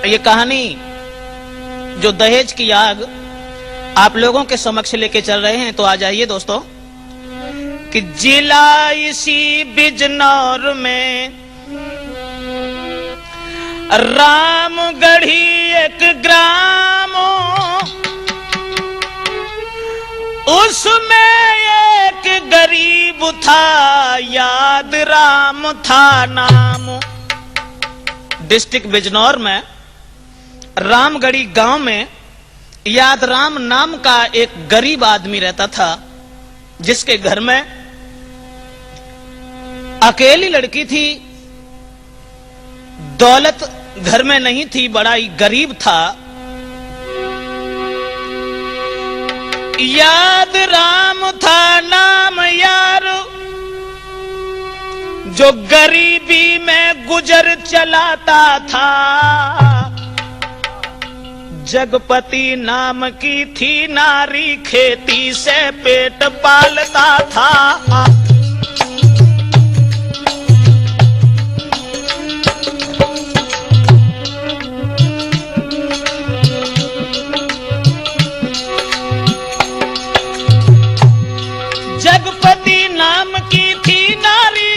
ये कहानी जो दहेज की आग आप लोगों के समक्ष लेके चल रहे हैं, तो आ जाइए दोस्तों कि जिला इसी बिजनौर में रामगढ़ी एक ग्राम, उसमें एक गरीब था, याद राम था नाम। डिस्ट्रिक्ट बिजनौर में रामगढ़ी गांव में याद राम नाम का एक गरीब आदमी रहता था, जिसके घर में अकेली लड़की थी। दौलत घर में नहीं थी, बड़ा ही गरीब था। याद राम था नाम यार, जो गरीबी में गुजर चलाता था। जगपति नाम की थी नारी, खेती से पेट पालता था। जगपति नाम की थी नारी,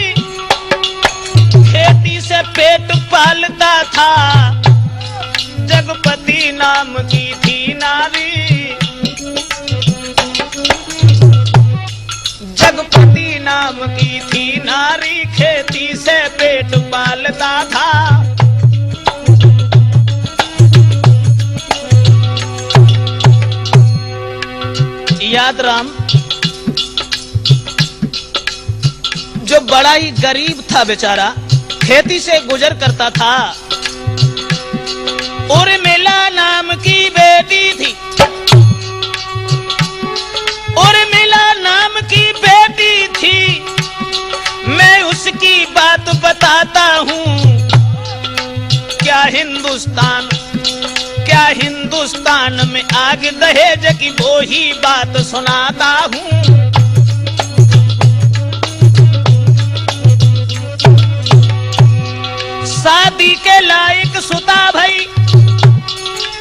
खेती से पेट पालता था। जगपति नाम की थी नारी, जगपति नाम की थी नारी, खेती से पेट पालता था। याद राम जो बड़ा ही गरीब था बेचारा, खेती से गुजर करता था। उर्मिला नाम की बेटी थी, उर्मिला नाम की बेटी थी। मैं उसकी बात बताता हूँ, क्या हिंदुस्तान में आग दहेज की वो ही बात सुनाता हूँ। शादी के लायक सुता भई,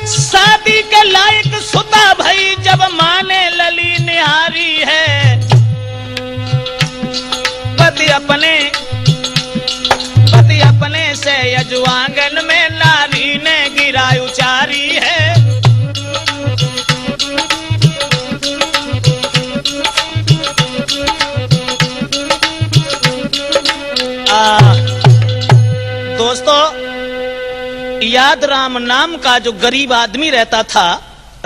शादी के लायक सुता भई, जब माने लली निहारी है। पति अपने से यजुआंगन में नारी ने गिरा उचारी है। दोस्तों, याद राम नाम का जो गरीब आदमी रहता था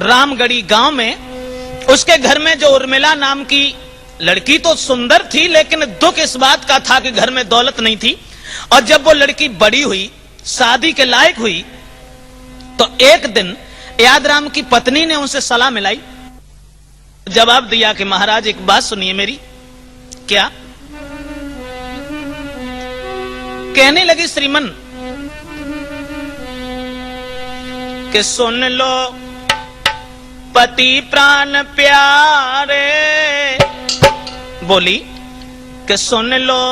रामगढ़ी गांव में, उसके घर में जो उर्मिला नाम की लड़की तो सुंदर थी, लेकिन दुख इस बात का था कि घर में दौलत नहीं थी। और जब वो लड़की बड़ी हुई, शादी के लायक हुई, तो एक दिन याद राम की पत्नी ने उनसे सलाह मिलाई, जवाब दिया कि महाराज एक बात सुनिए मेरी। क्या? कहने लगी श्रीमन कि सुन लो पति प्राण प्यारे। बोली कि सुन लो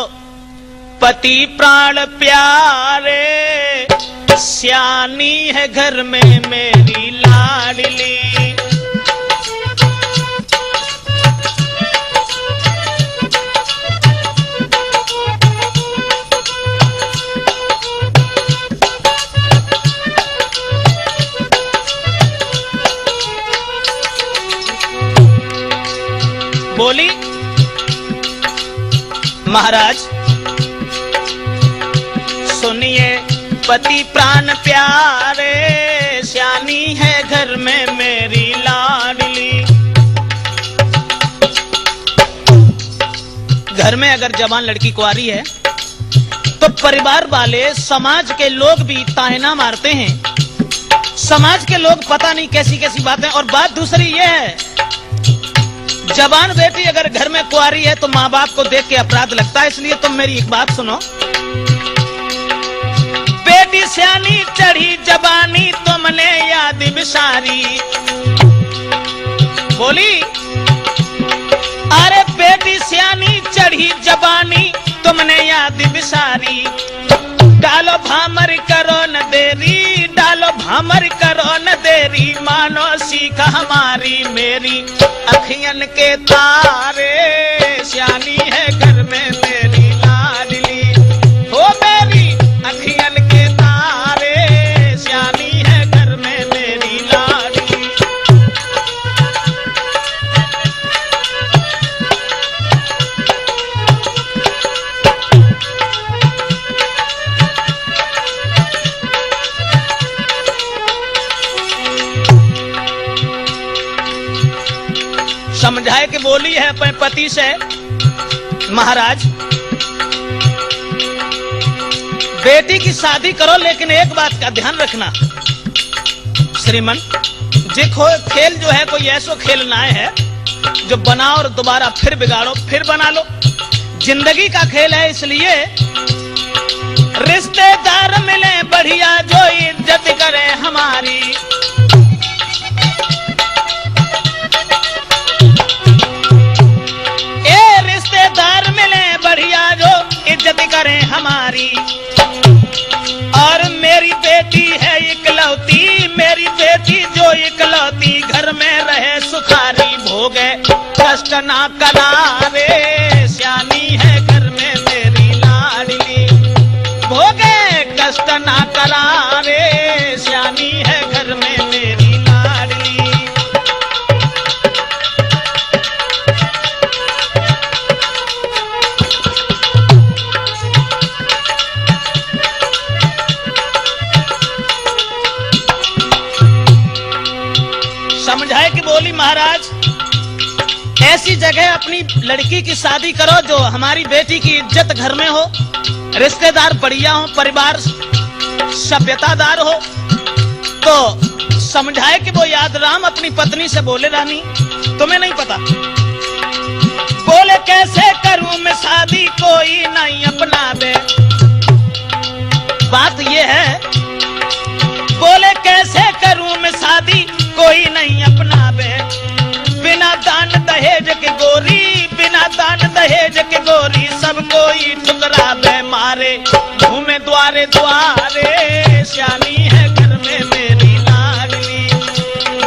पति प्राण प्यारे, सियानी है घर में मेरी लाडली। बोली महाराज सुनिए, पति प्राण प्यारे, सियानी है घर में मेरी लाडली। घर में अगर जवान लड़की कुंवारी है तो परिवार वाले, समाज के लोग भी ताहना मारते हैं। समाज के लोग पता नहीं कैसी कैसी बातें। और बात दूसरी ये है, जवान बेटी अगर घर में कुंवारी है तो माँ बाप को देख के अपराध लगता है। इसलिए तुम मेरी एक बात सुनो, बेटी सियानी चढ़ी जवानी, तुमने याद बिसारी। बोली अरे बेटी सियानी चढ़ी जवानी, तुमने याद बिसारी। डालो भामर करो न देरी, डालो मेरी मानो सीख हमारी, मेरी अखियन के तारे, श्यानी है घर में मेरी लाडली। हो मेरी अखियन के तारे, श्यानी है घर में मेरी लाडली। समझाए कि बोली है अपने पति से, महाराज बेटी की शादी करो, लेकिन एक बात का ध्यान रखना श्रीमन, देखो खेल जो है कोई ऐसा खेल ना है जो बनाओ और दोबारा फिर बिगाड़ो फिर बना लो। जिंदगी का खेल है, इसलिए रिश्तेदार मिले बढ़िया जो इज्जत करे हमारी। रिश्तेदार मिले बढ़िया जो इज्जत करें हमारी। और मेरी बेटी है इकलौती, मेरी बेटी जो इकलौती घर में रहे सुखारी, भोगे कष्ट ना करावे, श्यानी है घर में मेरी लाडली। भोगे कष्ट ना करावे, श्यानी है घर में मेरी लाडली। समझाए कि बोली महाराज ऐसी जगह अपनी लड़की की शादी करो जो हमारी बेटी की इज्जत घर में हो, रिश्तेदार बढ़िया हो, परिवार सभ्यतादार हो। तो समझाए कि वो याद राम अपनी पत्नी से बोले, रानी तुम्हें नहीं पता, बोले कैसे करूं मैं शादी कोई नहीं अपना दे। बात ये है, बोले कैसे करूं मैं शादी कोई नहीं अपना बे, बिना दान दहेज के गोरी, बिना दान दहेज के गोरी, सब कोई ठुकरा बे मारे, घूमे द्वारे द्वारे, श्यानी है घर में मेरी लाडली।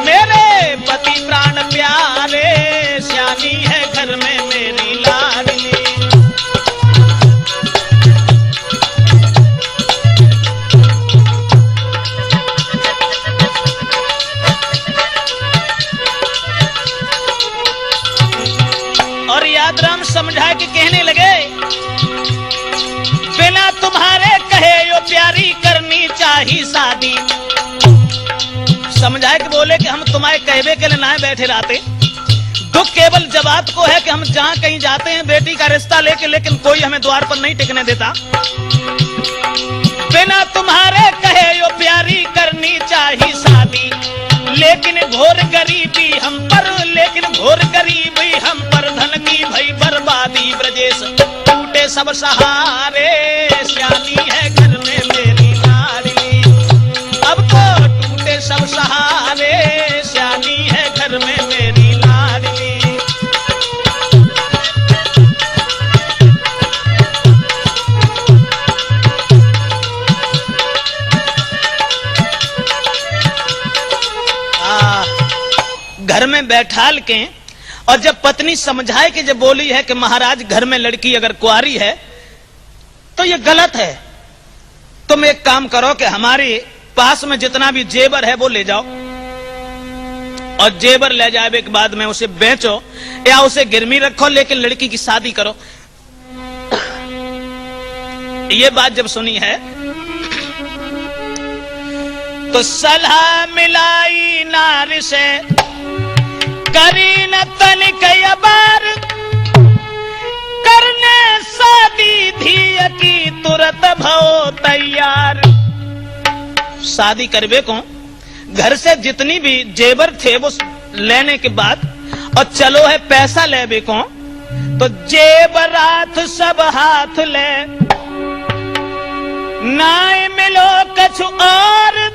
मेरे पति प्राण प्यारे, श्यानी है घर में मेरी लाडली। और यादराम समझा के कहने लगे, बिना तुम्हारे कहे यो प्यारी करनी चाहिए शादी। समझाए कि बोले कि हम तुम्हारे कहवे के लिए ना बैठे रहते, दुख केवल जब बात को है कि हम जहां कहीं जाते हैं बेटी का रिश्ता लेके, लेकिन कोई हमें द्वार पर नहीं टिकने देता। बिना तुम्हारे कहे यो प्यारी करनी चाहिए शादी, लेकिन घोर गरीबी हम पर, लेकिन घोर गरीबी हम पर, धन की भई बर्बादी ब्रजेश टूटे सब सहारे, श्यानी है घर में मेरी लाडली। अब तो टूटे सब सहारे, श्यानी है घर में मेरी लाडली। घर में बैठाल के, और जब पत्नी समझाए कि जब बोली है कि महाराज घर में लड़की अगर कुंवारी है तो ये गलत है, तुम एक काम करो कि हमारे पास में जितना भी जेवर है वो ले जाओ, और जेवर ले जाने के बाद में उसे बेचो या उसे गिरवी रखो, लेकिन लड़की की शादी करो। ये बात जब सुनी है तो सलाह मिलाई नार से, करी न तनिक अबार, करने शादी धिय की तुरत भो तैयार। शादी करबे को घर से जितनी भी जेवर थे वो लेने के बाद, और चलो है पैसा लेबे को, तो जेवरात सब हाथ ले, नाय मिलो कछु और,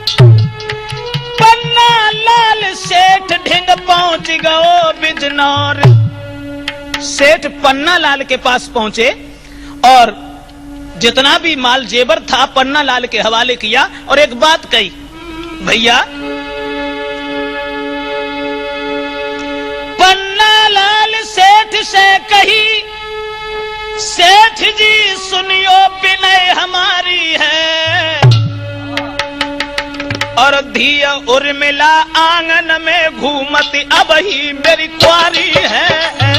पन्ना लाल सेठ ढिंग पहुंच गयो बिजनौर। सेठ पन्ना लाल के पास पहुंचे और जितना भी माल जेवर था पन्ना लाल के हवाले किया, और एक बात कही, भैया सेठ से कही, सेठ जी सुनियो विनय हमारी है, और धिया उर्मिला आंगन में घूमती अब ही मेरी कुंवारी है।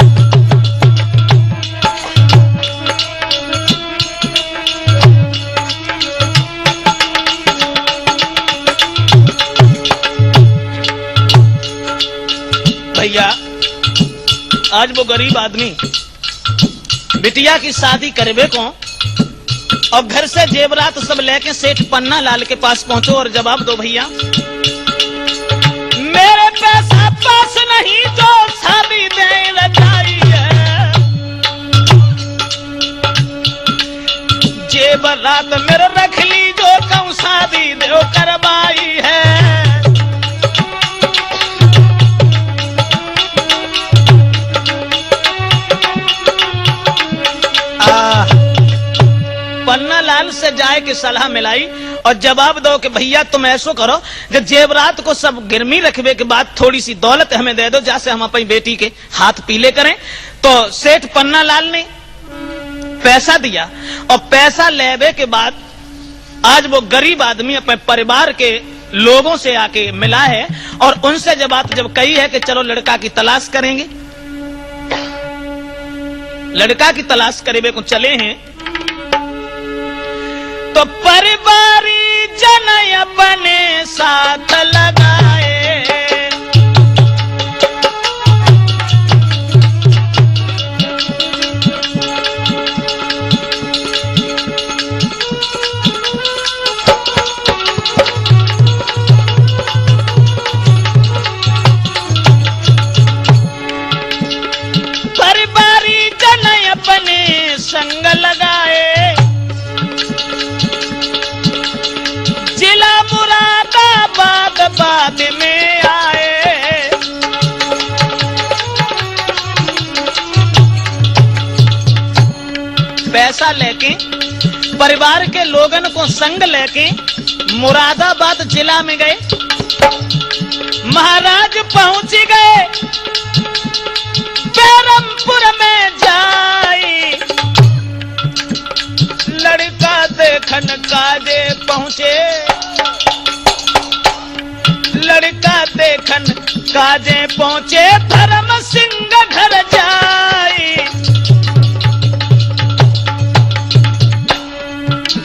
भैया आज वो गरीब आदमी बिटिया की शादी करवे को और घर से जेवरात सब लेके सेठ पन्ना लाल के पास पहुंचो और जवाब दो भैया मेरे पैसा पास नहीं जो शादी दे रचाई है, जेवरात मेरे रख ली जो कहूं शादी दे करवाई है। पन्ना लाल से जाए की सलाह मिलाई और जवाब दो कि भैया तुम ऐसो करो कि जेवरात को सब गिरमी रखने के बाद थोड़ी सी दौलत हमें दे दो जैसे हम अपनी बेटी के हाथ पीले करें। तो सेठ पन्ना लाल ने पैसा दिया और पैसा लेने के बाद आज वो गरीब आदमी अपने परिवार के लोगों से आके मिला है और उनसे जब कही है कि चलो लड़का की तलाश करेंगे, लड़का की तलाश करे को चले हैं तो परिवारी जन अपने साथ लगाए, परिवारी जन अपने संग लगाए, जिला मुरादाबाद बाद में आए, पैसा लेके परिवार के लोगन को संग लेके मुरादाबाद जिला में गए। महाराज पहुंच गए बैरमपुर में जाई, लड़का देखन काजे पहुंचे, लड़का देखन काजे पहुंचे, धर्म सिंह घर जाई,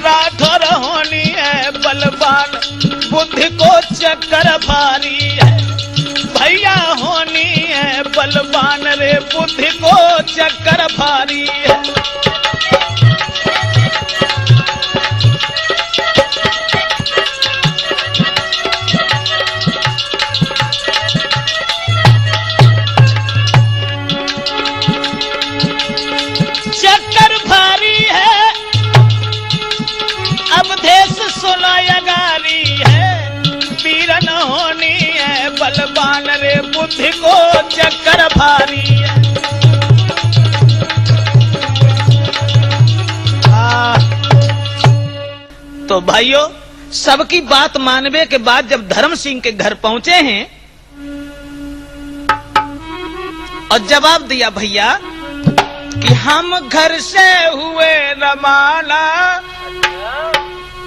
राठौर होनी है बलवान बुद्धि को चक्कर भारी है, भैया होनी है बलवान रे बुद्धि को चक्कर भारी है। चक्कर भारी है अब देश सुनायगारी है, पीरन होनी है बलवान रे बुद्धि को चक्कर भारी है। तो भाइयों सबकी बात मानवे के बाद जब धर्म सिंह के घर पहुंचे हैं और जवाब दिया भैया कि हम घर से हुए रवाना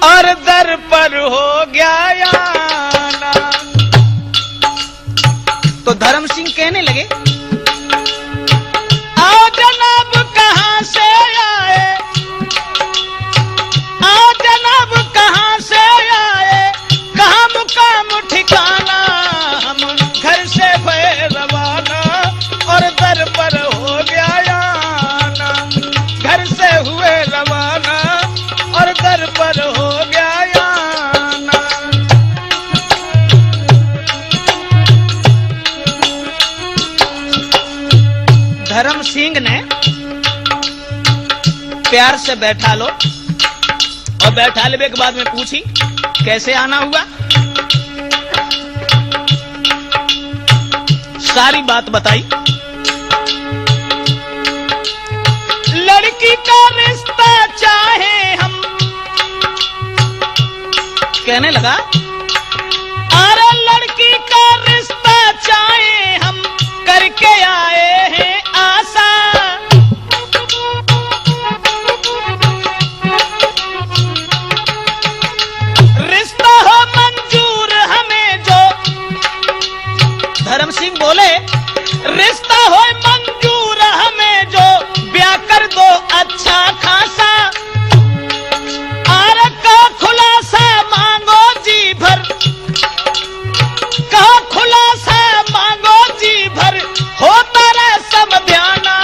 और दर पर हो गया आना, तो धर्म सिंह कहने लगे आओ जनाब कहां से आए, आओ जनाब कहां से आए, कहां मुकाम ठिकाना, हम घर से हुए रवाना और दर पर हो गया आना, घर से हुए रवाना और दर पर हो गया आना। धर्म सिंह ने प्यार से बैठा लो और बैठा लेने के बाद में पूछी कैसे आना हुआ, सारी बात बताई। लड़की का रिश्ता चाहे हम, कहने लगा अरे लड़की का रिश्ता चाहे हम करके आए हैं आशा, रिश्ता हो मंजूर हमें जो, धर्म सिंह बोले रिश्ता हो मंजूर हमें जो, ब्याह कर दो अच्छा खासा, आर का खुलासा मांगो जी भर, का खुलासा मांगो जी भर, हो तारा सब ध्याना,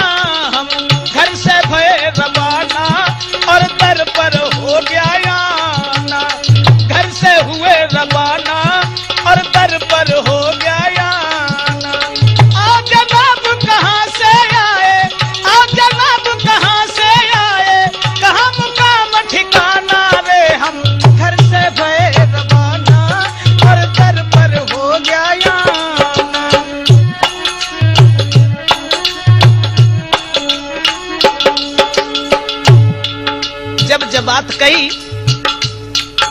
हम घर से भय रवाना और दर पर हो गया आना, घर से हुए रवाना और दर पर हो गया आना। आ जनाब कहाँ से आए, आ जनाब कहाँ से आए, कहाँ मुकाम ठिकाना रे, हम घर से भय रवाना और दर पर हो गया आना। जब बात कही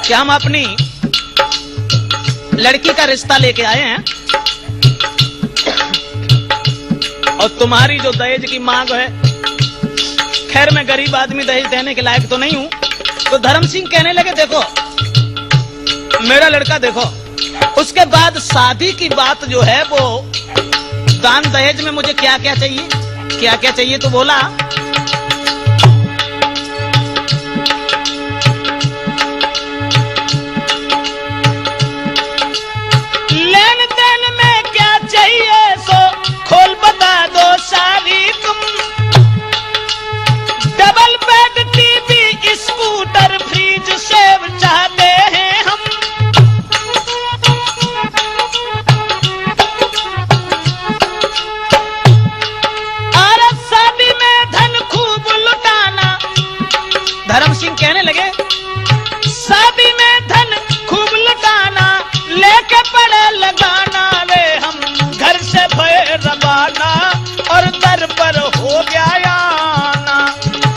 कि हम अपनी लड़की का रिश्ता लेके आए हैं और तुम्हारी जो दहेज की मांग है, खैर मैं गरीब आदमी दहेज देने के लायक तो नहीं हूं, तो धर्म सिंह कहने लगे देखो मेरा लड़का देखो, उसके बाद शादी की बात जो है वो दान दहेज में मुझे क्या क्या चाहिए, क्या क्या चाहिए, तो बोला लेन देन में क्या चाहिए सो खोल बता दो सारी तुम, double bed TV scooter fridge save चाहते हैं हम, और शादी में धन खूब लुटाना। धर्म सिंह कहने लगे शादी में धन खूब लुटाना, लेके पड़े लगाना रे, हम घर से भय रवाना और दर पर हो गया आना।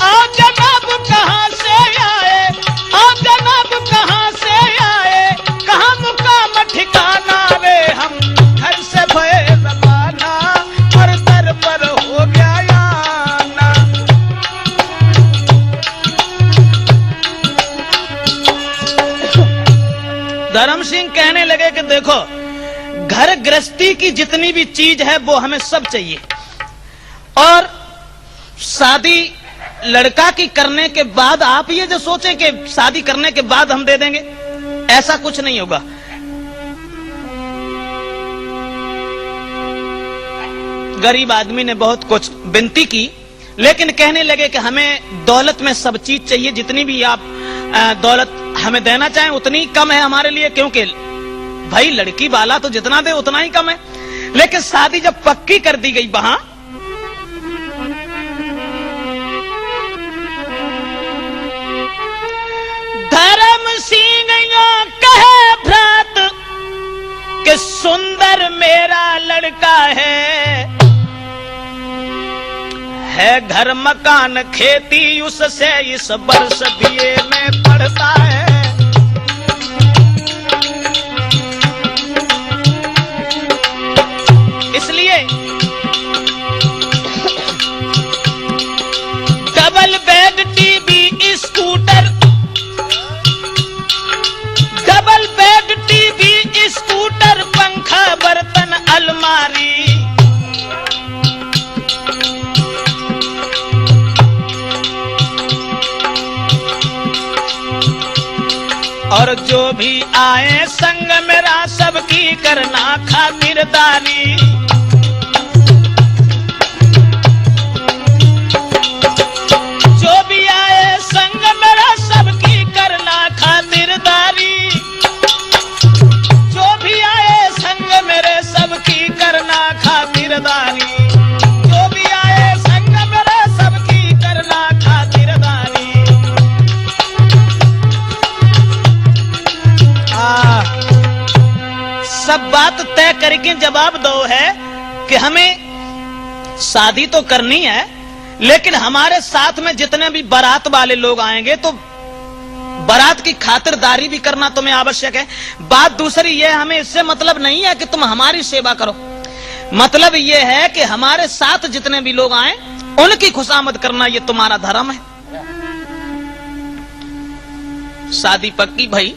आ जनाब कहाँ से आए, आ जनाब कहाँ से आए, कहाँ मुकाम ठिकाना रे, हम घर से भय रवाना और दर पर हो गया आना। धर्म सिंह कहने लगे कि देखो घर गृहस्थी की जितनी भी चीज है वो हमें सब चाहिए, और शादी लड़का की करने के बाद आप ये जो सोचें कि शादी करने के बाद हम दे देंगे, ऐसा कुछ नहीं होगा। गरीब आदमी ने बहुत कुछ विनती की, लेकिन कहने लगे कि हमें दौलत में सब चीज चाहिए, जितनी भी आप दौलत हमें देना चाहें उतनी कम है हमारे लिए, क्योंकि भाई लड़की वाला तो जितना दे उतना ही कम है। लेकिन शादी जब पक्की कर दी गई वहां, धर्म सिंह कहे भ्रात कि सुंदर मेरा लड़का है घर मकान खेती उससे इस वर्ष बीए में पढ़ता है, इसलिए double bed TV scooter, double bed TV scooter पंखा बर्तन अलमारी, और जो भी आए संग मेरा सबकी करना खातिरदारी, जो भी आए संग मेरा सबकी करना खातिरदारी, जो भी आए संग मेरे सबकी करना खातिरदारी, जो भी आए संग मेरे सबकी करना खातिरदारी। सब बात तय करके जवाब दो है कि हमें शादी तो करनी है, लेकिन हमारे साथ में जितने भी बारात वाले लोग आएंगे तो बारात की खातिरदारी भी करना तुम्हें आवश्यक है। बात दूसरी यह, हमें इससे मतलब नहीं है कि तुम हमारी सेवा करो, मतलब ये है कि हमारे साथ जितने भी लोग आए उनकी खुशामद करना ये तुम्हारा धर्म है। शादी पक्की भाई,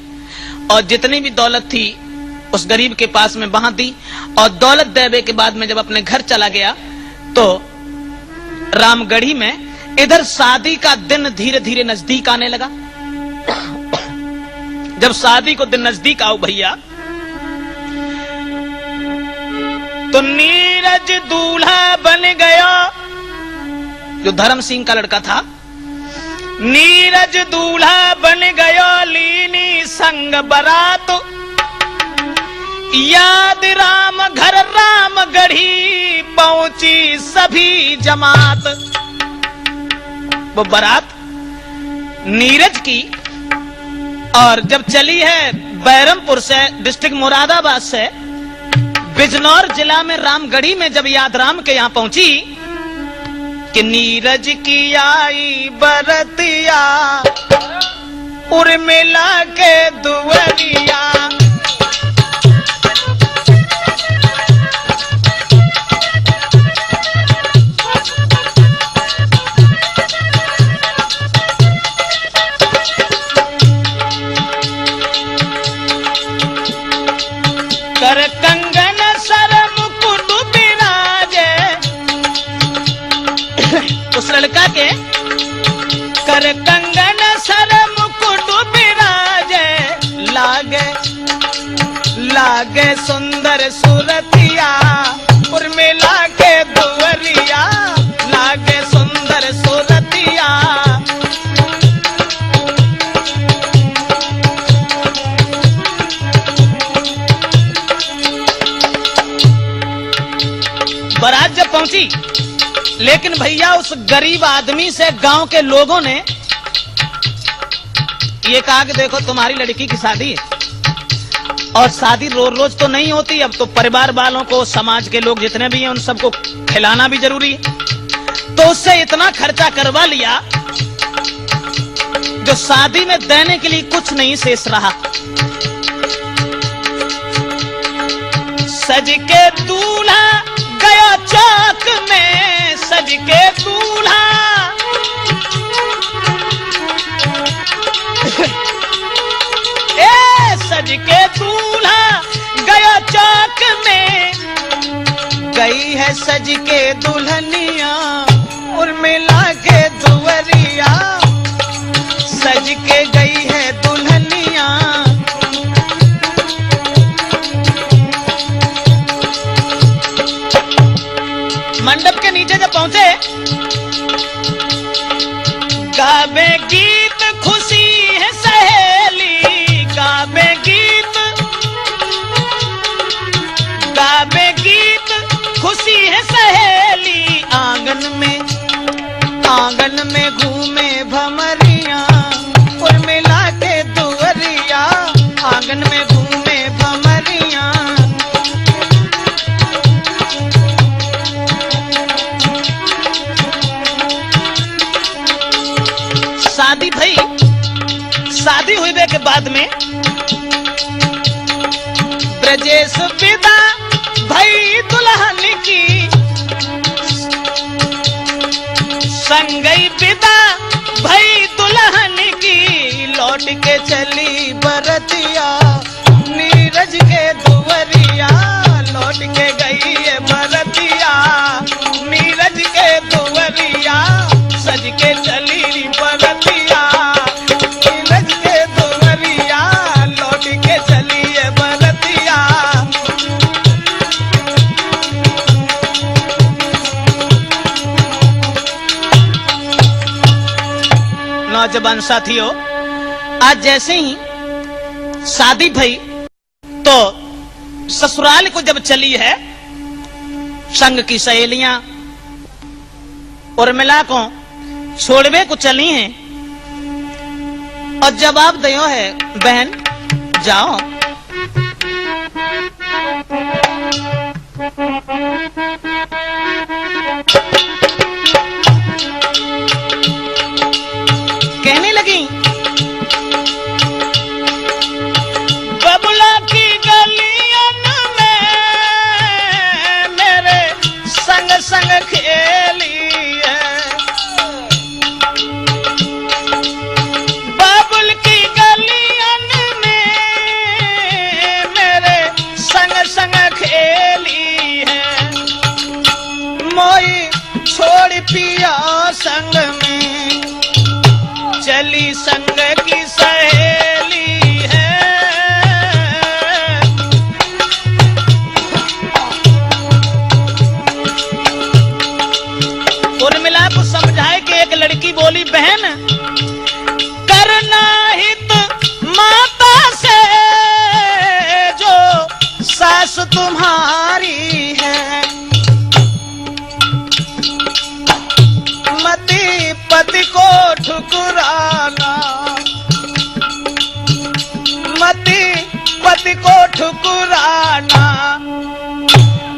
और जितनी भी दौलत थी उस गरीब के पास में बहा दी, और दौलत देवे के बाद में जब अपने घर चला गया तो रामगढ़ी में इधर शादी का दिन धीरे धीरे नजदीक आने लगा। जब शादी को दिन नजदीक आओ भैया, तो नीरज दूल्हा बन गया। जो धर्म सिंह का लड़का था, नीरज दूल्हा बन गया, लीनी संग बरात, याद राम घर राम गढ़ी, पहुंची सभी जमात। वो बारात नीरज की, और जब चली है बैरमपुर से, डिस्ट्रिक्ट मुरादाबाद से बिजनौर जिला में रामगढ़ी में जब याद राम के यहां पहुंची कि नीरज की आई बरतिया, उर्मिला के दुवरिया। कर कंगन सर मुकुट बिराजे, उस लड़का के कर कंगन सर मुकुट बिराजे, लागे लागे सुंदर सूरतिया, उर्मिला के दुवरिया, लागे सुंदर सूरतिया। बारात जब पहुंची, लेकिन भैया उस गरीब आदमी से गांव के लोगों ने ये कहा कि देखो तुम्हारी लड़की की शादी है, और शादी रोज रोज तो नहीं होती, अब तो परिवार वालों को, समाज के लोग जितने भी हैं उन सबको खिलाना भी जरूरी है। तो उससे इतना खर्चा करवा लिया जो शादी में देने के लिए कुछ नहीं शेष रहा। सज के दूल्हा गया चौक में, सज के दूल्हा सज के दूल्हा गया चौक में, गई है सज के दुल्हनिया, उर्मिला के दुवरिया, सज के गई है दुल्हनिया। मंडप के नीचे जब पहुंचे, गावे गीत खुशी है सहेली, गावे गीत खुशी है सहेली, आंगन में घूमे भमरिया, उर्मिला के दुवरिया, आंगन में घूमे भमरिया। शादी भई, शादी हुई के बाद में ब्रजेश विदा भई दुल्हन की, संगई विदा भई दुल्हन की, लौट के चली बरतिया, नीरज के दुवरिया, लौट के गई है बरतिया, नीरज के दुवरिया, सज के चली बरतिया, नीरज के दुवरिया, लौट के चली है बरतिया। नौजवान साथियों, आज जैसे ही शादी भई तो ससुराल को जब चली है, संग की सहेलियां उर्मिला को छोड़वे को चली हैं, और जवाब दियो है बहन जाओ। कहने लगी बबुला की गलियन में मेरे तुम्हारी है, मति पति को ठुकराना, मति पति को ठुकराना,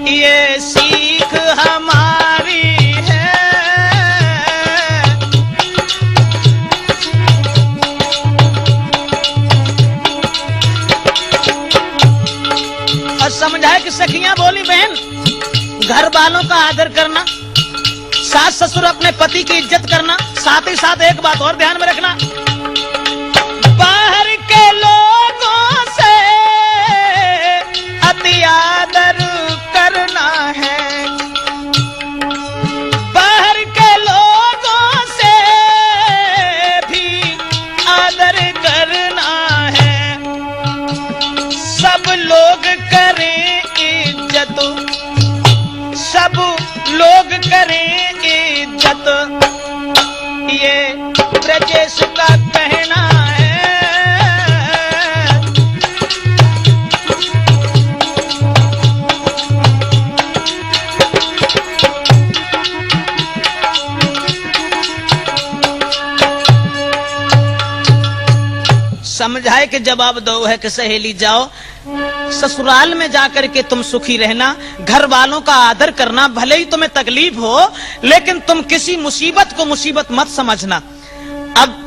ये सीख हमारी है। और समझाए कि सखियां बोली, बहन घर वालों का आदर करना, सास ससुर अपने पति की इज्जत करना, साथ ही साथ एक बात और ध्यान में रखना, बाहर के लोगों से अति आदर करना है, बाहर के लोगों से भी आदर करना है, सब लोग करें इज्जत, सब लोग करें इज्जत, ये ब्रजेश का कहना है। समझाए कि जवाब दो है कि सहेली जाओ ससुराल में जाकर के तुम सुखी रहना, घर वालों का आदर करना, भले ही तुम्हें तकलीफ हो लेकिन तुम किसी मुसीबत को मुसीबत मत समझना। अब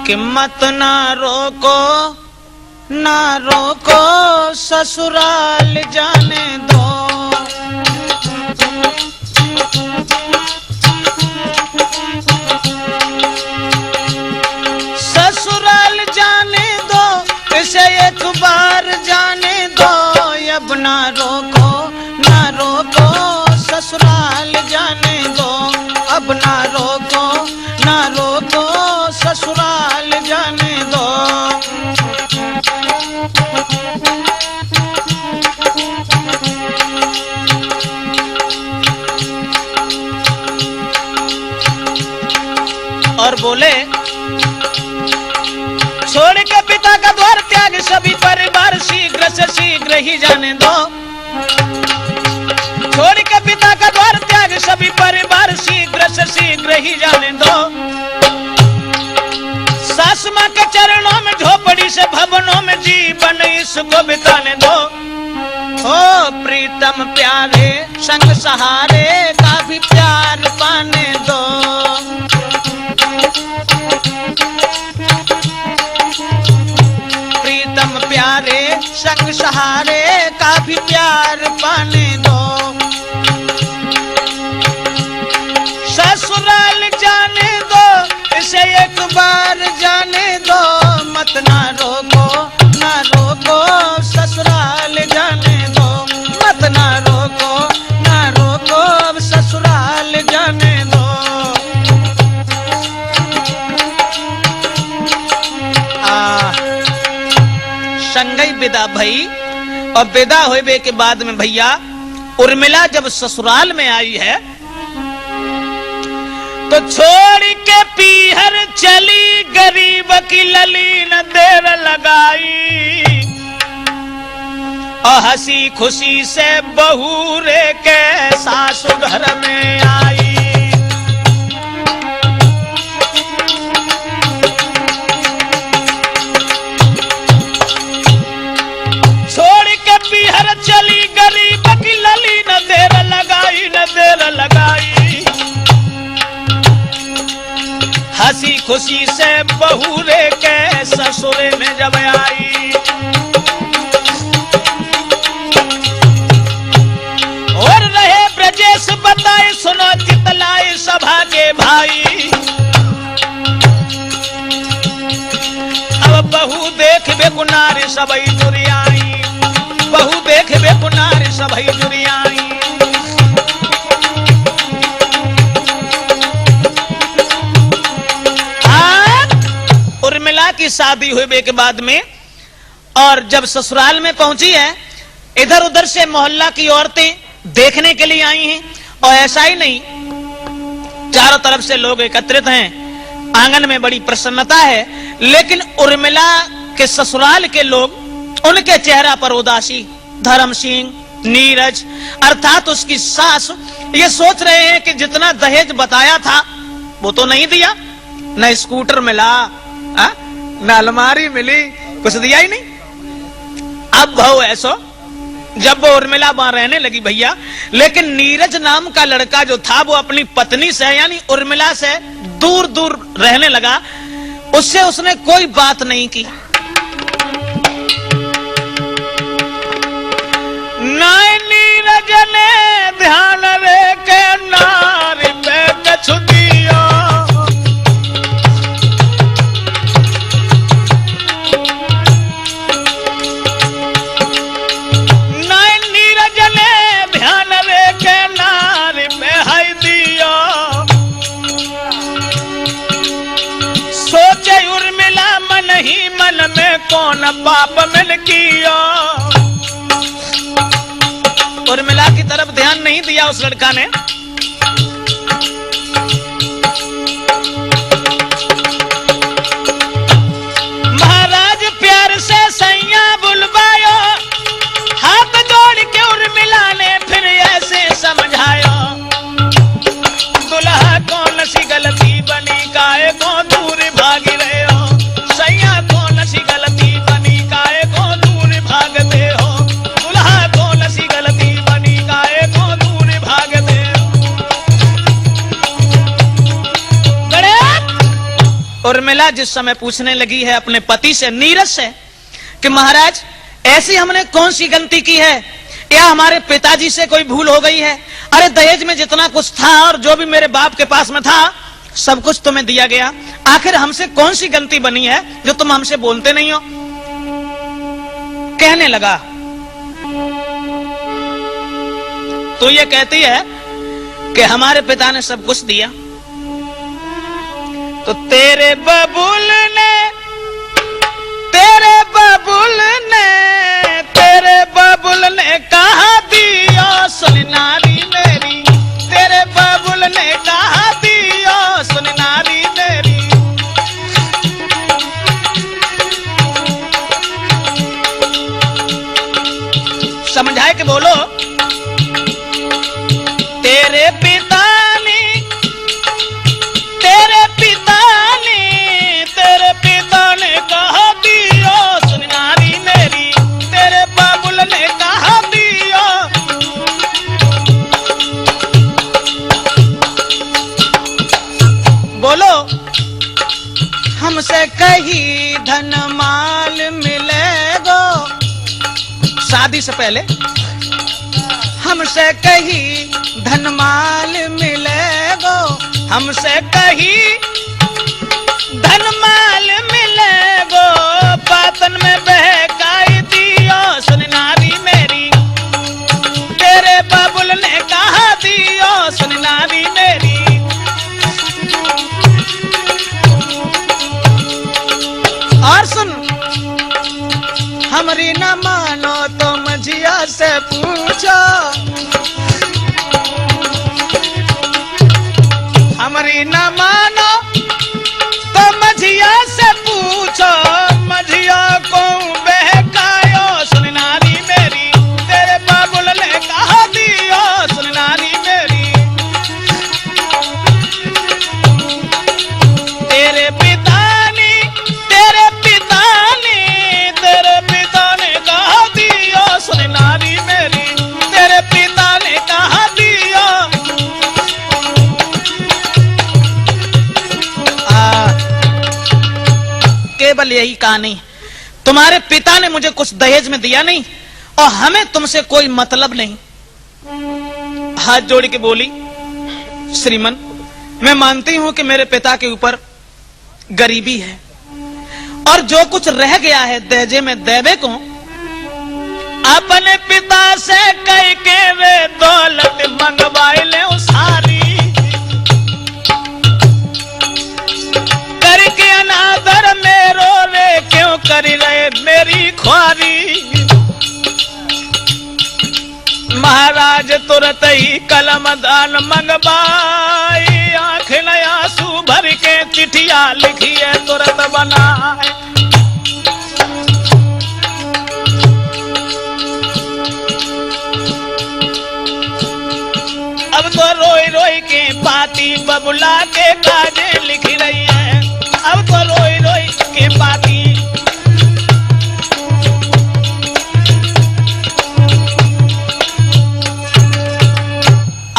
कि मत ना रोको ना रोको ससुराल जाने दो, ससुराल जाने दो, इसे एक बार जाने दो, अब ना रोको ससुराल जाने दो, अब ना रोको ससुराल जाने दो। और बोले छोड़ के पिता का द्वार त्याग सभी परिवार शीघ्र से शीघ्र ही जाने दो, छोड़ के पिता का द्वार त्याग सभी परिवार शीघ्र से शीघ्र ही जाने दो, सास मां के चरणों में झोपड़ी से भवनों में जीवन इसको बिताने दो, ओ प्रीतम प्यारे संग सहारे का भी प्यार पाने दो, प्रीतम प्यारे संग सहारे का भी प्यार पाने दो, ससुराल जाने दो, इसे एक बार जाने दो, मत ना रोको ससुराल जाने दो, मत ना रोको ससुराल जाने दो। संगई विदा भई, और विदा होने के बाद में भैया उर्मिला जब ससुराल में आई है तो छोड़ के पीहर चली, गरीब की लली न देर लगाई, और हंसी खुशी से बहू रे के सासु घर में आई, छोड़ के पीहर चली, गरीब की लली न देर लगाई, हंसी खुशी से बहू रे के ससुरे में जब आई, और रहे ब्रजेश बताए सुनो चितलाए सभा के भाई, अब बहू देख बेकुनार सबई जुरियाई, बहू देख बेकुनार सबई जुरियाई, उर्मिला की शादी हुए के बाद में और जब ससुराल में पहुंची है इधर उधर से मोहल्ला की औरतें देखने के लिए आई हैं। और ऐसा ही नहीं, चारों तरफ से लोग एकत्रित हैं, आंगन में बड़ी प्रसन्नता है, लेकिन उर्मिला के ससुराल के लोग, उनके चेहरा पर उदासी। धर्म सिंह, नीरज अर्थात उसकी सास ये सोच रहे हैं कि जितना दहेज बताया था वो तो नहीं दिया, न स्कूटर मिला, न अलमारी मिली, कुछ दिया ही नहीं। अब भाव ऐसो जब वो उर्मिला वहां रहने लगी भैया, लेकिन नीरज नाम का लड़का जो था वो अपनी पत्नी से यानी उर्मिला से दूर दूर रहने लगा। उससे उसने कोई बात नहीं की। नीरज ने ध्यान रे के नारी पे कछु दिया, नीरज ने ध्यान रे के नारी पे हाय दिया। सोचे उर्मिला मन ही मन में कौन पाप मैंने किया। उर्मिला की तरफ ध्यान नहीं दिया उस लड़का ने। महाराज प्यार से सैया बुलवायो, हाथ जोड़ के उर्मिला ने फिर ऐसे समझाया। दुल्हा कौन सी गलती बनी, काहे को दूर भागी रहे हो, सैया कौन सी गलती बनी, काहे को दूर भागते हो, दुल्हा कौन सी गलती बनी, काहे को दूर भागते हो। उर्मिला जिस समय पूछने लगी है अपने पति से, नीरज से, कि महाराज ऐसी हमने कौन सी गलती की है, या हमारे पिताजी से कोई भूल हो गई है। अरे दहेज में जितना कुछ था और जो भी मेरे बाप के पास में था सब कुछ तुम्हें दिया गया, आखिर हमसे कौन सी गलती बनी है जो तुम हमसे बोलते नहीं हो। कहने लगा तो ये कहती है कि हमारे पिता ने सब कुछ दिया, तो तेरे बबुल ने कहा दिया, सुन नारी मेरी, तेरे बबुल ने कहा दिया, सुन नारी मेरी। समझाए कि बोलो, तेरे पिता ने कहा दिया, सुन नारी मेरी, तेरे बाबुल ने कहा दिया। बोलो, हमसे कहीं धन माल मिलेगा, शादी से पहले हमसे कहीं धन माल मिलेगा, हमसे कहीं धन माल मिलेगो, बातन में बहकाई दियो, सुन नारी मेरी, तेरे बाबुल ने कहा दियो, सुन नारी मेरी। और सुन, हमारी न मानो तो मझिया से पूछो, हमारी न मानो तो मझिया से पूछो, मझिया को बहकायो, सुन नारी मेरी, तेरे बाबुल ने कहा दियो, सुन नारी मेरी। तेरे पिता ने कहा दियो, सुन नारी मेरी, तेरे पिता ने कहा दियो। केवल यही कहानी, तुम्हारे पिता ने मुझे कुछ दहेज में दिया नहीं और हमें तुमसे कोई मतलब नहीं। हाथ जोड़ के बोली, श्रीमन मैं मानती हूं कि मेरे पिता के ऊपर गरीबी है और जो कुछ रह गया है दहेजे में देवे को, अपने पिता से कह के वे दौलत मंगवाए ले सारी, करके अनादर मेरो रे क्यों कर रहे मेरी ख्वारी। महाराज तुरत ही कलम दान मंगवाई, आंख न आंसू भर के चिट्ठिया लिखिए तुरंत बनाए। अब तो रोई रोई के पाती बबुला के काजे लिख रही है, अब तो रोई रोई के पाती।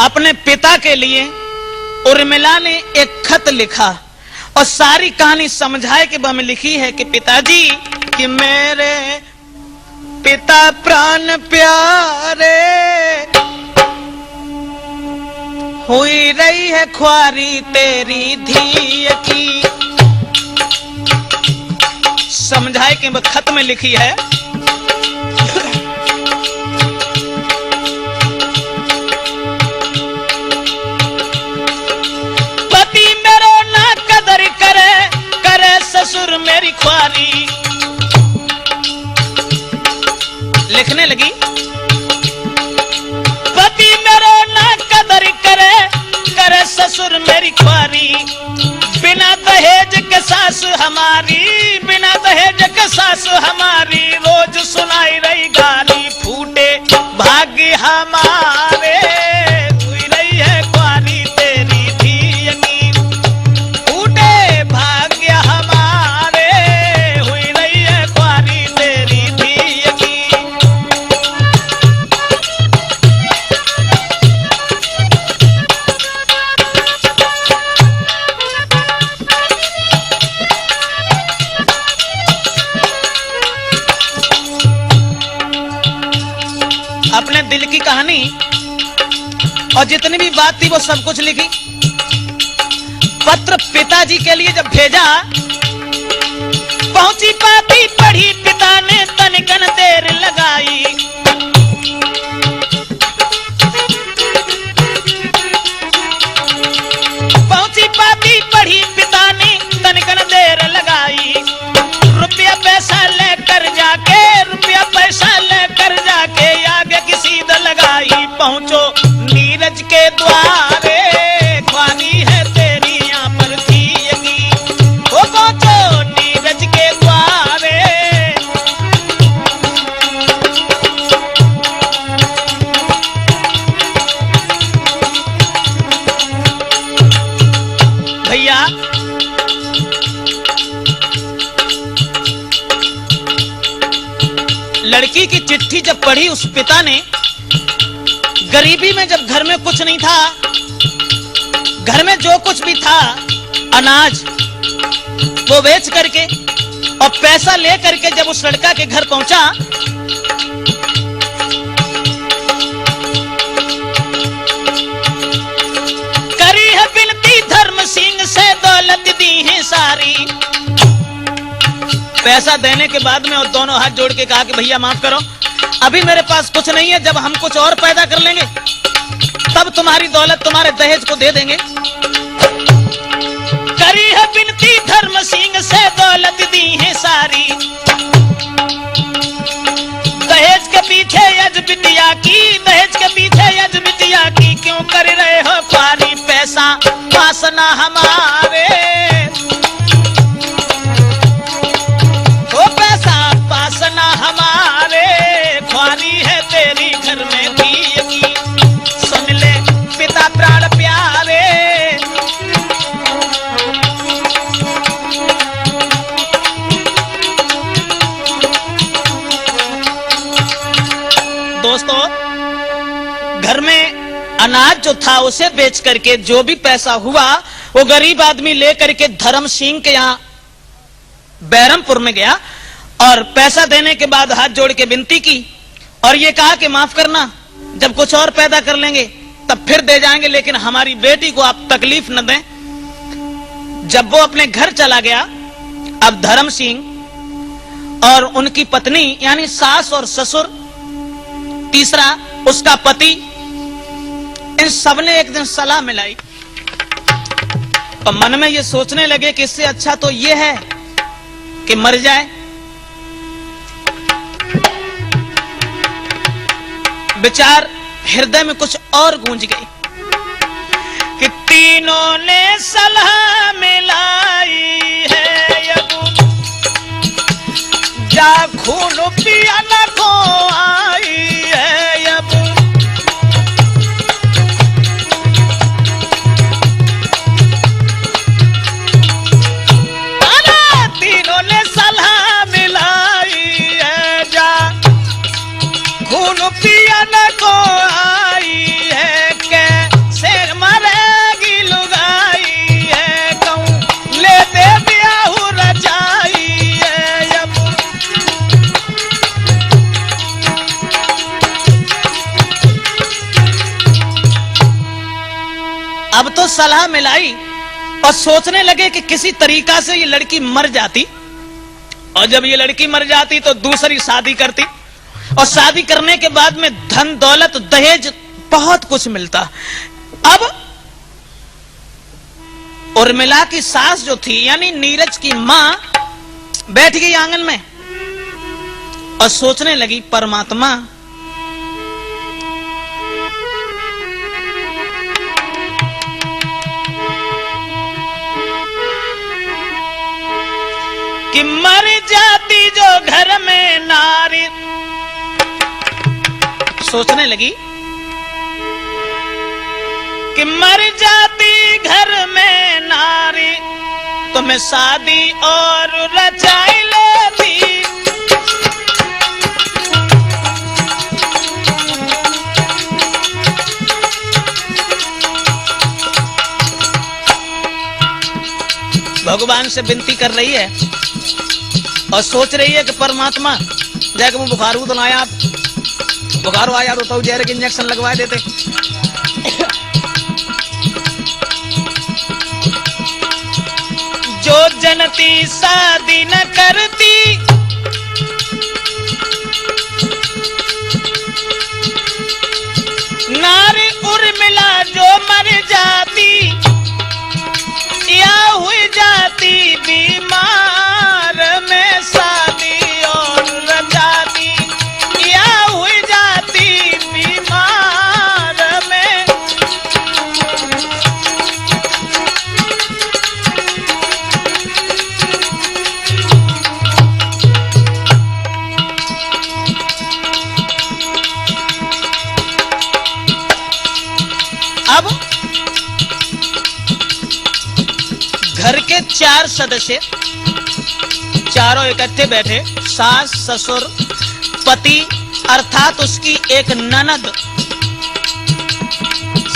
अपने पिता के लिए उर्मिला ने एक खत लिखा और सारी कहानी समझाए कि वह लिखी है कि पिताजी, कि मेरे पिता प्राण प्यारे, हुई रही है ख्वारी तेरी धी की। समझाए कि वह खत में लिखी है, पति मेरो ना कदर करे, करे ससुर मेरी ख्वारी। लिखने लगी, पति मेरो ना कदर करे, करे ससुर मेरी ख्वारी। बिना दहेज के सास हमारी, बिना दहेज के सास हमारी, रोज सुनाई रही गाली। फूटे भाग्य हमारे, हुई रही है ख्वारी तेरी धी की। फूटे भाग्य हमारे, हुई रही है ख्वारी तेरी धी की। अपने दिल की कहानी और जितनी भी बात थी वो सब कुछ लिखी। पत्र पिताजी के लिए जब भेजा, पहुंची पाती पढ़ी पिता ने तनिकन देर लगाई। पहुंची पाती पढ़ी पिता ने तनिकन देर लगाई। रुपया पैसा लेकर जाके, रुपया पैसा लेकर जाके आगे की सीध लगाई। पहुंचो नीरज के द्वारे, ख्वारी है तेरी यहाँ पर थी। वो पहुंचो नीरज के द्वारे। भैया लड़की की चिट्ठी जब पढ़ी उस पिता ने, गरीबी में जब घर में कुछ नहीं था, घर में जो कुछ भी था अनाज वो बेच करके और पैसा ले करके जब उस लड़का के घर पहुंचा, करी है विनती धर्म सिंह से, दौलत दी है सारी। पैसा देने के बाद में और दोनों हाथ जोड़ के कहा कि भैया माफ करो, अभी मेरे पास कुछ नहीं है, जब हम कुछ और पैदा कर लेंगे तब तुम्हारी दौलत तुम्हारे दहेज को दे देंगे। करी है विनती धर्म सिंह से, दौलत दी है सारी। दहेज के पीछे यज बिटिया की, दहेज के पीछे यज बिटिया की, क्यों कर रहे हो ख्वारी। पैसा वासना हमारे, वासना हमारे, ख्वारी है तेरी घर में धी की। सुन ले पिता प्राण प्यारे। दोस्तों, घर में अनाज जो था उसे बेच करके जो भी पैसा हुआ वो गरीब आदमी ले करके धर्म सिंह के यहाँ बैरमपुर में गया और पैसा देने के बाद हाथ जोड़ के विनती की और ये कहा कि माफ करना, जब कुछ और पैदा कर लेंगे तब फिर दे जाएंगे, लेकिन हमारी बेटी को आप तकलीफ न दें। जब वो अपने घर चला गया, अब धर्म सिंह और उनकी पत्नी यानी सास और ससुर, तीसरा उसका पति, इन सबने एक दिन सलाह मिलाई और मन में ये सोचने लगे कि इससे अच्छा तो ये है कि मर जाए। विचार हृदय में कुछ और गूंज गई कि तीनों ने सलाह मिलाई है, अब जा खून पिया न को आई है। अब तीनों ने सलाह मिलाई है, जा खून पिया न को आई है। कैसे मरेगी लुगाई है, कहूं ले दे ब्याहू रचाई है। अब तो सलाह मिलाई और सोचने लगे कि किसी तरीका से ये लड़की मर जाती, और जब ये लड़की मर जाती तो दूसरी शादी करती, और शादी करने के बाद में धन दौलत दहेज बहुत कुछ मिलता। अब उर्मिला की सास जो थी यानी नीरज की मां बैठ गई आंगन में और सोचने लगी, परमात्मा कि मर जाती जो घर में नारी, सोचने लगी कि मर जाती घर में नारी तो मैं शादी और रचाई लेती। भगवान से विनती कर रही है और सोच रही है कि परमात्मा जाके मैं बुखार तो आया, बुखार आया तो जहर के इंजेक्शन लगवा देते। जो जनती शादी न करती, नारी उर्मिला जो मर जाती या हुई जाती बीमार में शादी और रचाती, या हुई जाती बीमार में। अब घर के 4 सदस्य चारों इकट्ठे बैठे, सास ससुर पति अर्थात उसकी एक ननद,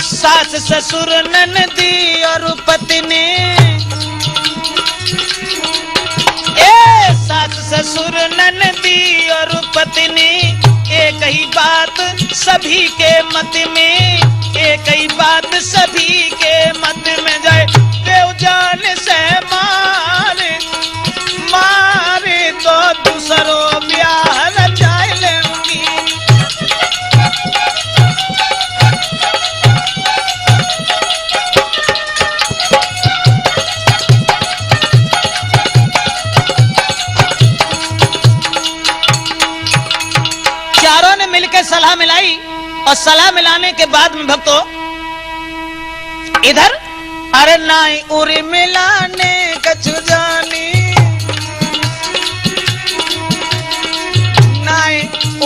सास ससुर ननदी और पत्नी। सास ससुर ननदी और पत्नी, एक ही बात सभी के मत में, एक ही बात सभी के मत में जाए। देव जान से मारे मारे तो दूसरों ब्याह रचाई लेंगी। चारों ने मिलकर सलाह मिलाई और सलाह मिलाने के बाद में भक्तों इधर अरे नाई उर्मिला ने कछु जानी, नाई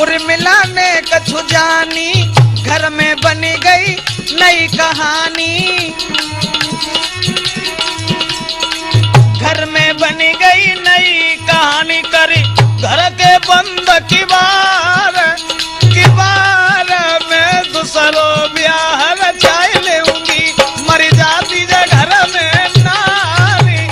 उर्मिला ने कछु जानी, घर में बनी गई नई कहानी, घर में बनी गई नई कहानी। करी घर के बंद किबार में दूसरों ब्याह रचाई लेऊंगी, मर जाती जो घर में नारी।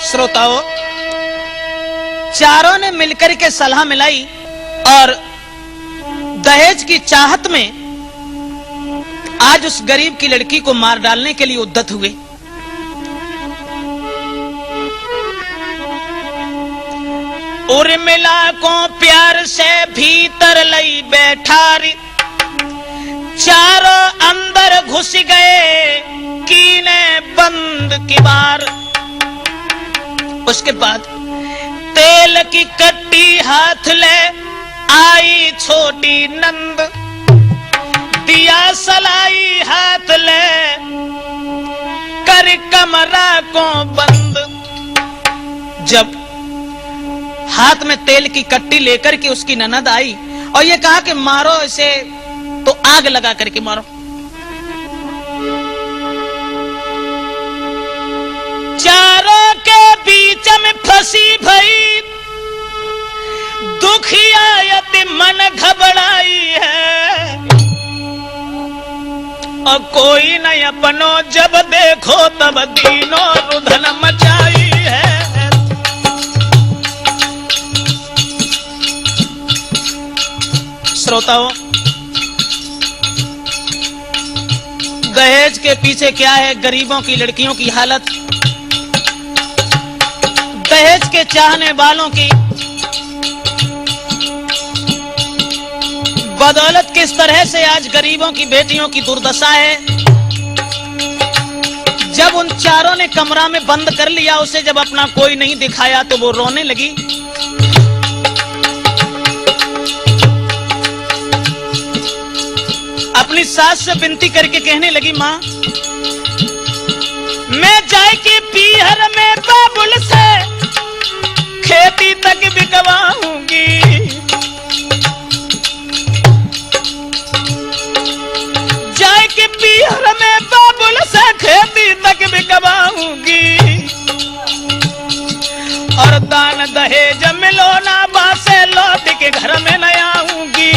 श्रोताओं, चारों ने मिलकर के सलाह मिलाई और दहेज की चाहत में आज उस गरीब की लड़की को मार डालने के लिए उद्यत हुए। उर्मिला को प्यार से भीतर लई बैठारी, चारों अंदर घुस गए कीने बंद की बार। उसके बाद तेल की कट्टी हाथ ले आई छोटी नंद, दिया सलाई हाथ ले कर कमरा को बंद। जब हाथ में तेल की कट्टी लेकर के उसकी ननद आई और ये कहा कि मारो इसे, तो आग लगा करके मारो। चारों के बीच में फंसी भई दुखिया यति मन घबराई है, और कोई नहीं अपनो जब देखो तब दीनों रुधन मचाई है। श्रोताओं, दहेज के पीछे क्या है गरीबों की लड़कियों की हालत, दहेज के चाहने वालों की बदौलत किस तरह से आज गरीबों की बेटियों की दुर्दशा है। जब उन चारों ने कमरा में बंद कर लिया उसे, जब अपना कोई नहीं दिखाया तो वो रोने लगी। अपनी सास से विनती करके कहने लगी, मां मैं जाए के पीहर में बाबुल से खेती तक बिकवाऊंगी, जाए के पीहर में बाबुल से खेती तक बिकवाऊंगी, और दान दहेज मिलो ना बासे लौट के घर में न आऊंगी।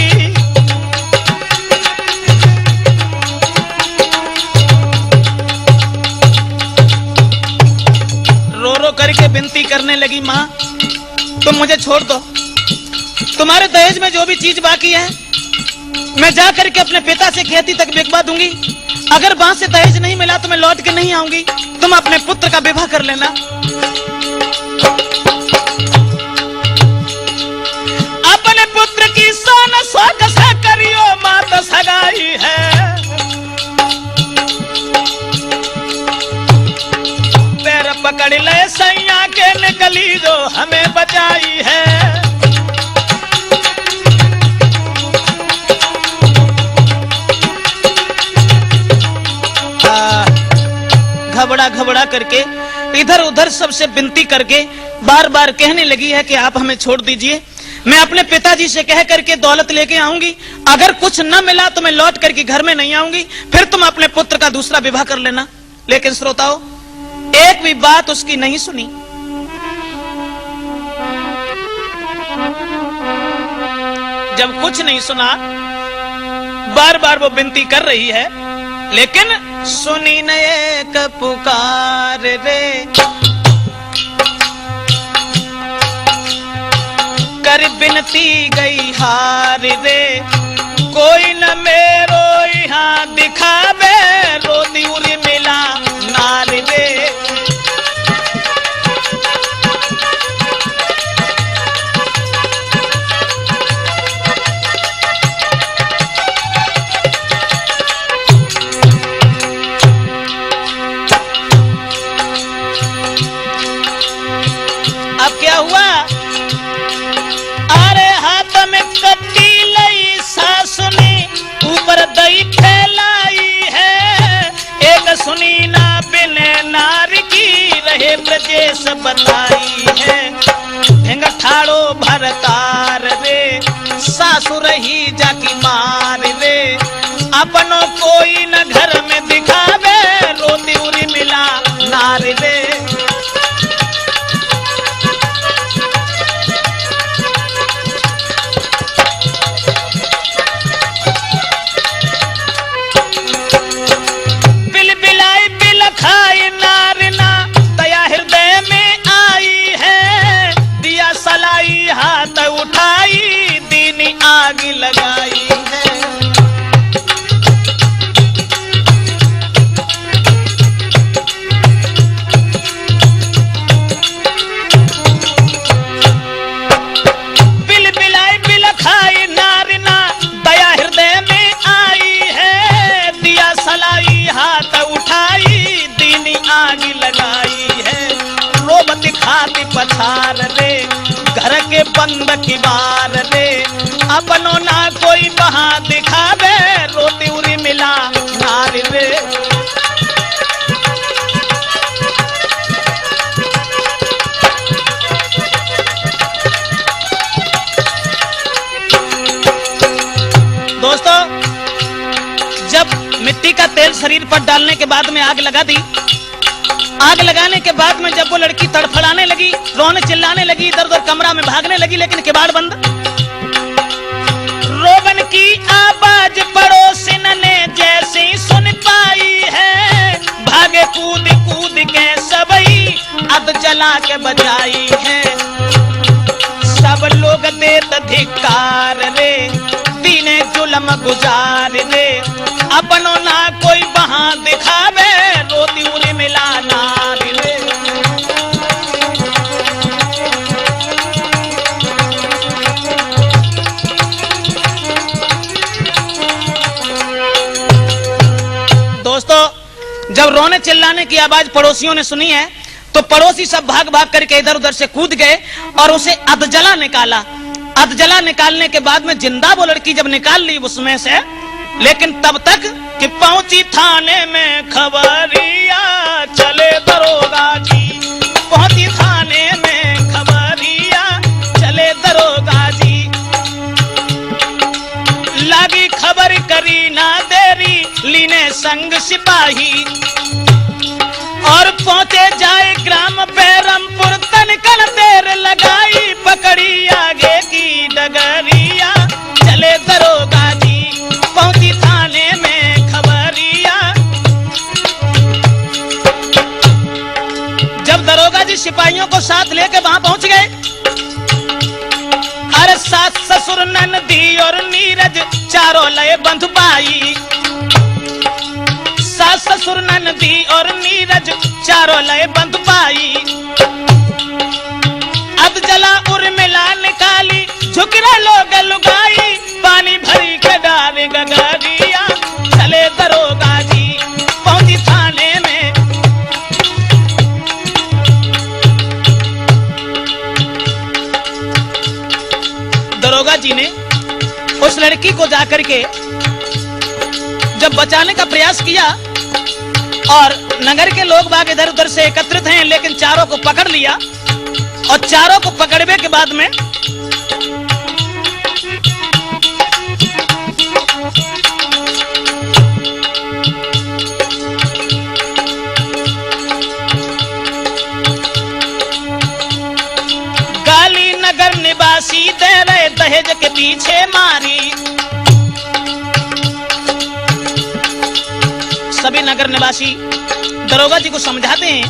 रो रो करके विनती करने लगी, मां तुम मुझे छोड़ दो, तुम्हारे दहेज में जो भी चीज बाकी है मैं जा करके अपने पिता से खेती तक बिकवा दूंगी, अगर वहां से दहेज नहीं मिला तो मैं लौट के नहीं आऊंगी, तुम अपने पुत्र का विवाह कर लेना। अपने पुत्र की शान शौक से करियो मात सगाई है, पैर पकड़ ले सैया के निकली जो हमें बचाई है। घबरा घबरा करके इधर उधर सबसे विनती करके बार बार कहने लगी है कि आप हमें छोड़ दीजिए, मैं अपने पिताजी से कह करके दौलत लेके आऊंगी, अगर कुछ न मिला तो मैं लौट करके घर में नहीं आऊंगी, फिर तुम अपने पुत्र का दूसरा विवाह कर लेना। लेकिन श्रोताओं, एक भी बात उसकी नहीं सुनी। जब कुछ नहीं सुना, बार बार वो विनती कर रही है, लेकिन सुनी न एक पुकार रे, कर विनती गई हार रे, कोई न मेरो यहाँ दिखावे रोती उरी मिला नार रे। अब क्या हुआ, अरे हाथ में कट्टी लई सास ने ऊपर दही फैलाई है, एक सुनी ना बिने नार की रहे ब्रजेश बताई है, ढेंग ठाड़ो भरतार रे सासुर ही जाकी मार रे, अपनों कोई न घर में दिखावे रोती उरी मिला नार रे। हाथ उठाई दीनी आग लगाई है, आग लगाई है। रोबत खाती पछार रे, घर के बंद की बार रे, अपनो ना कोई बहा दिखावे, रोती उरी मिला नारी रे। दोस्तों, जब मिट्टी का तेल शरीर पर डालने के बाद में आग लगा दी, आग लगाने के बाद में जब वो लड़की तड़फड़ाने लगी, रोने चिल्लाने लगी, इधर उधर कमरा में भागने लगी, लेकिन किवाड़ बंद। रोबन की आवाज पड़ोसिन ने जैसे सुन पाई है, भागे कूद कूद के सबई अध जला के बजाई है। सब लोग देत धिक्कार रे, दीने जुल्म गुजार रे, अपनो ना कोई बहा दिखावे, रोती उरी मिला नारी रे। दोस्तों, जब रोने चिल्लाने की आवाज पड़ोसियों ने सुनी है तो पड़ोसी सब भाग भाग करके इधर उधर से कूद गए और उसे अधजला निकाला। अधजला निकालने के बाद में जिंदा वो लड़की जब निकाल ली उसमें से, लेकिन तब तक कि पहुंची थाने में खबरिया, चले दरोगा जी। पहुंची थाने में खबरिया, चले दरोगा जी। लगी खबर करी ना देरी, लीने संग सिपाही, और पहुंचे जाए ग्राम पैरमपुर, तनकन देर लगाई, पकड़ी आगे की डगरिया, चले दरोगा जी। पहुंची थाने में खबरिया। जब दरोगा जी सिपाहियों को साथ लेके वहां पहुंच गए, अरे सास ससुर ननदी और नीरज चारों लय बंधु पाई। सास ससुर ननदी और नीरज चारों लय बंधु पाई। अब जला उर्मिला निकाली, झुकरा लोग लुगाई, पानी भरी के डारे गगरिया, चले दरोगा जी। पहुंची थाने में। दरोगा जी ने उस लड़की को जाकर के जब बचाने का प्रयास किया, और नगर के लोग बाग इधर उधर से एकत्रित हैं, लेकिन चारों को पकड़ लिया, और चारों को पकड़ने के बाद में गाली नगर निवासी दे रहे दहेज के पीछे मारी। सभी नगर निवासी दरोगा जी को समझाते हैं,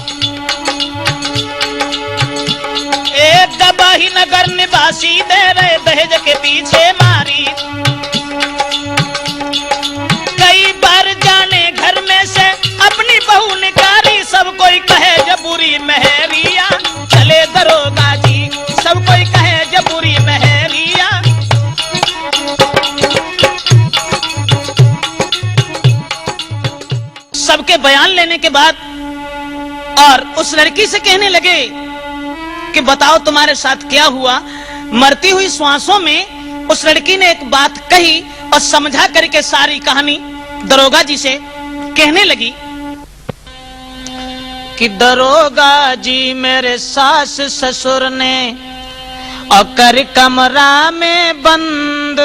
एक दबाही नगर निवासी दे रहे दहेज के पीछे मारी। कई बार जाने घर में से अपनी बहू निकारी, सब कोई कहे जबूरी महरिया, चले दरोगा जी। सब कोई कहे जबूरी महरिया। सबके बयान लेने के बाद और उस लड़की से कहने लगे कि बताओ तुम्हारे साथ क्या हुआ। मरती हुई श्वासों में उस लड़की ने एक बात कही और समझा करके सारी कहानी दरोगा जी से कहने लगी कि दरोगा जी मेरे सास ससुर ने और कमरा में बंद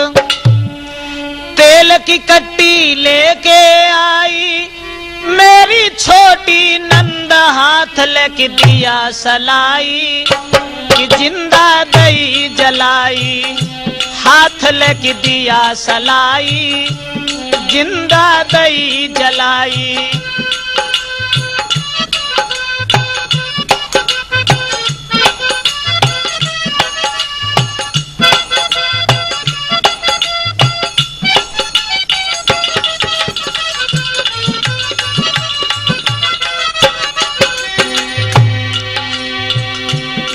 तेल की कट्टी लेके आई, मेरी छोटी नंद हाथ लेके दिया सलाई, कि जिंदा दई जलाई। हाथ लेके दिया सलाई, जिंदा दई जलाई।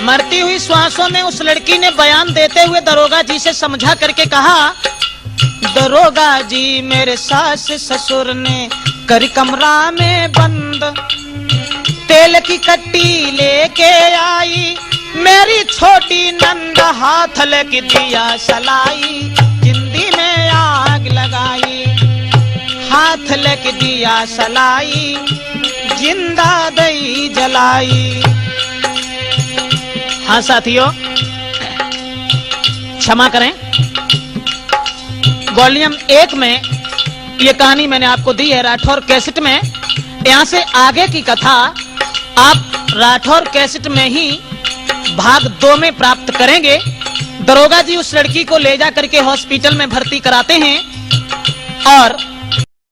मरती हुई श्वासों में उस लड़की ने बयान देते हुए दरोगा जी से समझा करके कहा, दरोगा जी मेरे सास ससुर ने कर कमरा में बंद तेल की कट्टी लेके आई, मेरी छोटी नंद हाथ लग दिया सलाई, जिंदी में आग लगाई, हाथ लग दिया सलाई, जिंदा दई जलाई। हाँ साथियों, क्षमा करें, वॉल्यूम 1 में ये कहानी मैंने आपको दी है राठौर कैसेट में। यहां से आगे की कथा आप राठौर कैसेट में ही भाग 2 में प्राप्त करेंगे। दरोगा जी उस लड़की को ले जा करके हॉस्पिटल में भर्ती कराते हैं और